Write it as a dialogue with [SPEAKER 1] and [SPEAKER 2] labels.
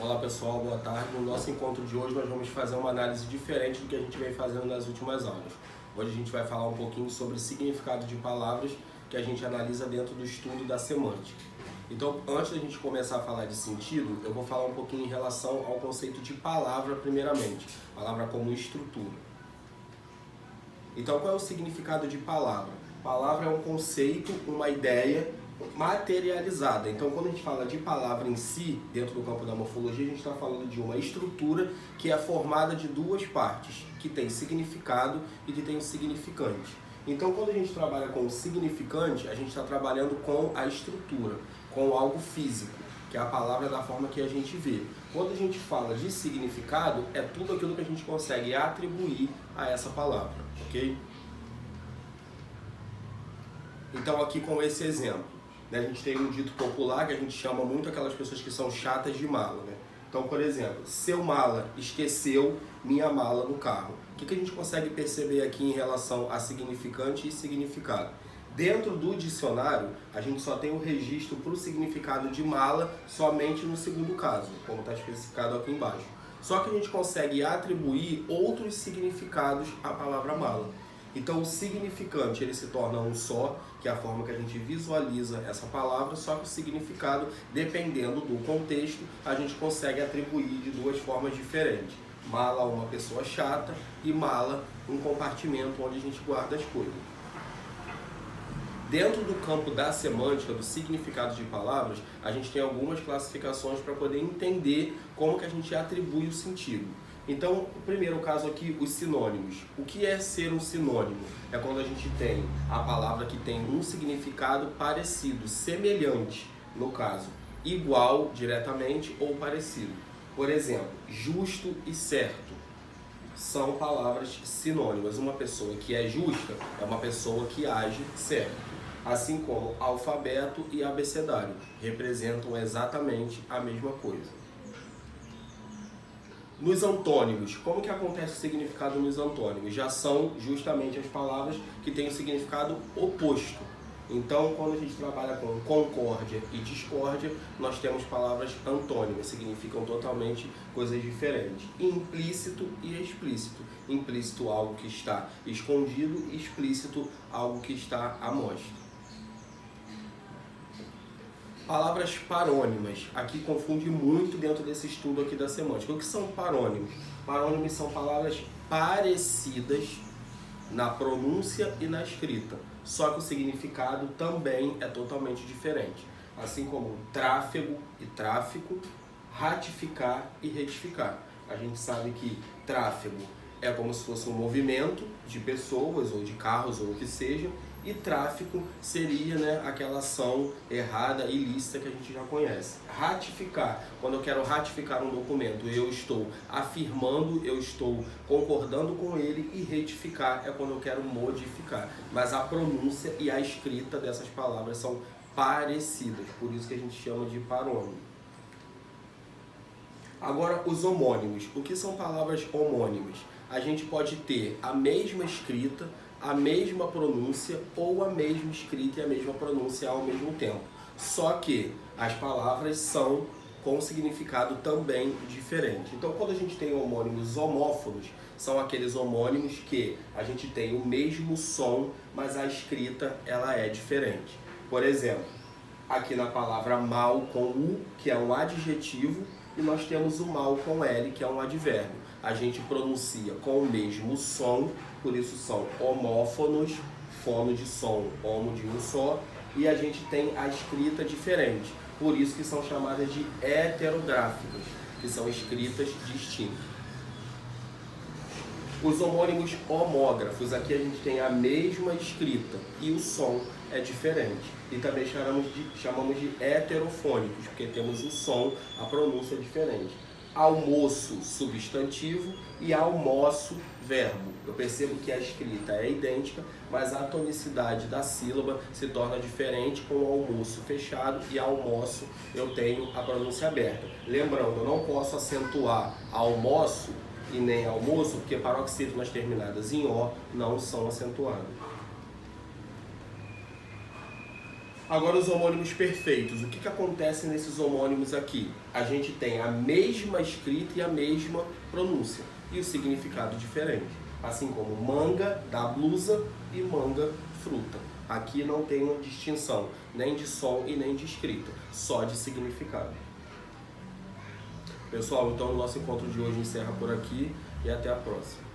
[SPEAKER 1] Olá pessoal, boa tarde. No nosso encontro de hoje nós vamos fazer uma análise diferente do que a gente vem fazendo nas últimas aulas. Hoje a gente vai falar um pouquinho sobre significado de palavras que a gente analisa dentro do estudo da semântica. Então, antes da gente começar a falar de sentido, eu vou falar um pouquinho em relação ao conceito de palavra primeiramente. Palavra como estrutura. Então, qual é o significado de palavra? Palavra é um conceito, uma ideia materializada. Então, quando a gente fala de palavra em si, dentro do campo da morfologia, a gente está falando de uma estrutura que é formada de duas partes, que tem significado e que tem um significante. Então, quando a gente trabalha com o significante, a gente está trabalhando com a estrutura, com algo físico, que é a palavra da forma que a gente vê. Quando a gente fala de significado, é tudo aquilo que a gente consegue atribuir a essa palavra, ok? Então, aqui com esse exemplo, a gente tem um dito popular que a gente chama muito aquelas pessoas que são chatas de mala, né? Então, por exemplo, seu mala esqueceu minha mala no carro. O que a gente consegue perceber aqui em relação a significante e significado? Dentro do dicionário, a gente só tem o registro para o significado de mala somente no segundo caso, como está especificado aqui embaixo. Só que a gente consegue atribuir outros significados à palavra mala. Então, o significante ele se torna um só, que é a forma que a gente visualiza essa palavra, só que o significado, dependendo do contexto, a gente consegue atribuir de duas formas diferentes. Mala, uma pessoa chata, e mala, um compartimento onde a gente guarda as coisas. Dentro do campo da semântica, do significado de palavras, a gente tem algumas classificações para poder entender como que a gente atribui o sentido. Então, o primeiro caso aqui, os sinônimos. O que é ser um sinônimo? É quando a gente tem a palavra que tem um significado parecido, semelhante, no caso, igual diretamente ou parecido. Por exemplo, justo e certo são palavras sinônimas. Uma pessoa que é justa é uma pessoa que age certo. Assim como alfabeto e abecedário representam exatamente a mesma coisa. Nos antônimos, como que acontece o significado nos antônimos? Já são justamente as palavras que têm o significado oposto. Então, quando a gente trabalha com concórdia e discórdia, nós temos palavras antônimas, significam totalmente coisas diferentes. Implícito e explícito. Implícito, algo que está escondido, explícito, algo que está à mostra. Palavras parônimas, aqui confunde muito dentro desse estudo aqui da semântica. O que são parônimos? Parônimos são palavras parecidas na pronúncia e na escrita, só que o significado também é totalmente diferente. Assim como tráfego e tráfico, ratificar e retificar. A gente sabe que tráfego é como se fosse um movimento de pessoas ou de carros ou o que seja, e tráfico seria, né, aquela ação errada, ilícita que a gente já conhece. Ratificar, quando eu quero ratificar um documento, eu estou afirmando, eu estou concordando com ele, e retificar é quando eu quero modificar. Mas a pronúncia e a escrita dessas palavras são parecidas, por isso que a gente chama de parônimo. Agora, os homônimos. O que são palavras homônimas? A gente pode ter a mesma escrita, a mesma pronúncia ou a mesma escrita e a mesma pronúncia ao mesmo tempo. Só que as palavras são com significado também diferente. Então, quando a gente tem homônimos homófonos, são aqueles homônimos que a gente tem o mesmo som, mas a escrita ela é diferente. Por exemplo, aqui na palavra mal com U, que é um adjetivo, e nós temos o mal com L, que é um advérbio. A gente pronuncia com o mesmo som, por isso são homófonos, fono de som, homo de um só, e a gente tem a escrita diferente, por isso que são chamadas de heterográficas, que são escritas distintas. Os homônimos homógrafos, aqui a gente tem a mesma escrita e o som é diferente. E também chamamos de heterofônicos, porque temos o som, a pronúncia é diferente. Almoço, substantivo, e almoço, verbo. Eu percebo que a escrita é idêntica, mas a tonicidade da sílaba se torna diferente com o almoço fechado, e almoço eu tenho a pronúncia aberta. Lembrando, eu não posso acentuar almoço e nem almoço, porque paroxítonas terminadas em O não são acentuadas. Agora os homônimos perfeitos. O que acontece nesses homônimos aqui? A gente tem a mesma escrita e a mesma pronúncia e o significado diferente. Assim como manga da blusa e manga fruta. Aqui não tem uma distinção nem de som e nem de escrita, só de significado. Pessoal, então o nosso encontro de hoje encerra por aqui e até a próxima.